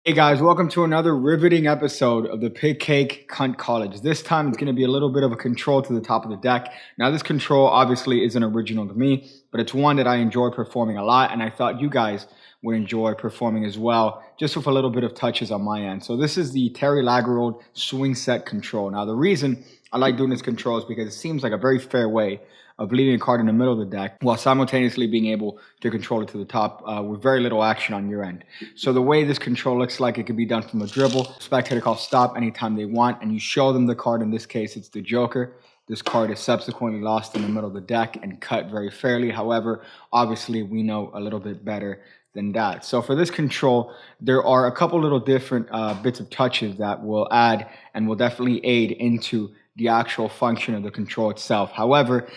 Hey guys, welcome to another riveting episode of the Pig Cake Cunt College. This time it's going to be a little bit of a control to the top of the deck. Now this control obviously isn't original to me, but it's one that I enjoy performing a lot, and I thought you guys would enjoy performing as well, just with a little bit of touches on my end. So this is the Terry Lagerrold swing set control. Now the reason I like doing this control is because it seems like a very fair way of leaving a card in the middle of the deck while simultaneously being able to control it to the top with very little action on your end. So the way this control looks like, it can be done from a dribble. Spectator calls stop anytime they want, and you show them the card. In this case, it's the Joker. This card is subsequently lost in the middle of the deck and cut very fairly. However, obviously we know a little bit better than that. So for this control, there are a couple little different bits of touches that will add and will definitely aid into the actual function of the control itself. However,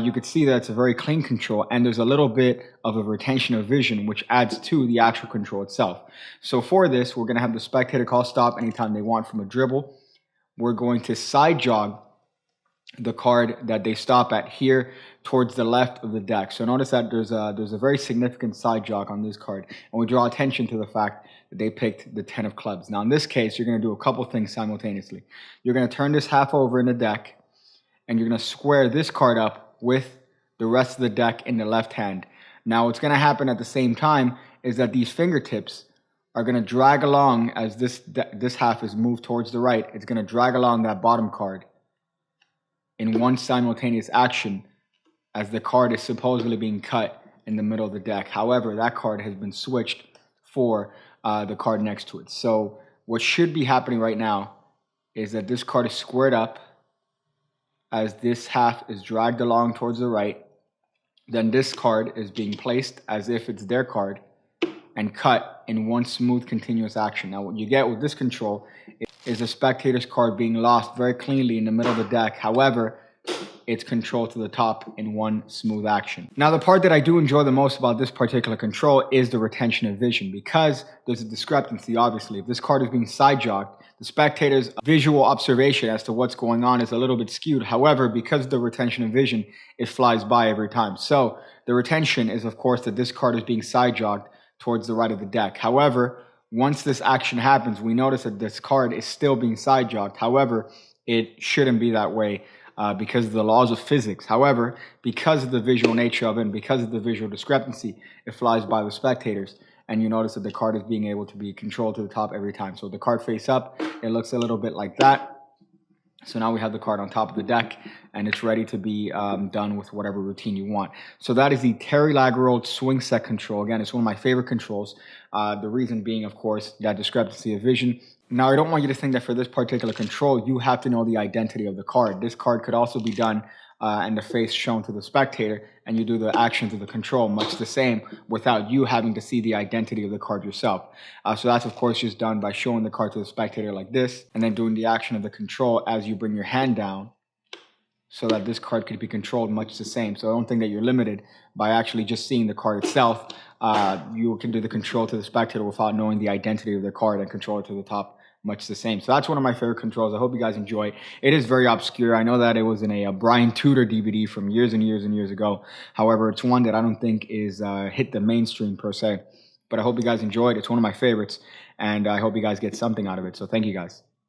you could see that it's a very clean control, and there's a little bit of a retention of vision, which adds to the actual control itself. So for this, we're going to have the spectator call stop anytime they want from a dribble. We're going to side jog the card that they stop at here towards the left of the deck. So notice that there's a very significant side jog on this card, and we draw attention to the fact that they picked the 10 of clubs. Now in this case, you're going to do a couple things simultaneously. You're going to turn this half over in the deck, and you're going to square this card up with the rest of the deck in the left hand. Now what's going to happen at the same time is that these fingertips are going to drag along as this half is moved towards the right. It's going to drag along that bottom card in one simultaneous action as the card is supposedly being cut in the middle of the deck. However, that card has been switched for the card next to it. So what should be happening right now is that this card is squared up as this half is dragged along towards the right. Then this card is being placed as if it's their card and cut in one smooth continuous action. Now what you get with this control is a spectator's card being lost very cleanly in the middle of the deck. However, it's controlled to the top in one smooth action. Now the part that I do enjoy the most about this particular control is the retention of vision, because there's a discrepancy obviously. If this card is being side jogged, the spectator's visual observation as to what's going on is a little bit skewed. However, because of the retention of vision, it flies by every time. So the retention is of course that this card is being side jogged towards the right of the deck. However, once this action happens, we notice that this card is still being side jogged. However, it shouldn't be that way because of the laws of physics. However, because of the visual nature of it and because of the visual discrepancy, it flies by the spectators. And you notice that the card is being able to be controlled to the top every time. So the card face up, it looks a little bit like that. So now we have the card on top of the deck, and it's ready to be done with whatever routine you want. So that is the Terry Lagerrold swing set control. Again, it's one of my favorite controls. The reason being, of course, that discrepancy of vision. Now, I don't want you to think that for this particular control, you have to know the identity of the card. This card could also be done and the face shown to the spectator, and you do the actions of the control much the same without you having to see the identity of the card yourself. So that's of course just done by showing the card to the spectator like this, and then doing the action of the control as you bring your hand down so that this card could be controlled much the same. So I don't think that you're limited by actually just seeing the card itself. You can do the control to the spectator without knowing the identity of the card and control it to the top much the same. So that's one of my favorite controls. I hope you guys enjoy it. It is very obscure. I know that it was in a Brian Tudor DVD from years and years and years ago. However, it's one that I don't think is hit the mainstream per se. But I hope you guys enjoy it. It's one of my favorites, and I hope you guys get something out of it. So thank you guys.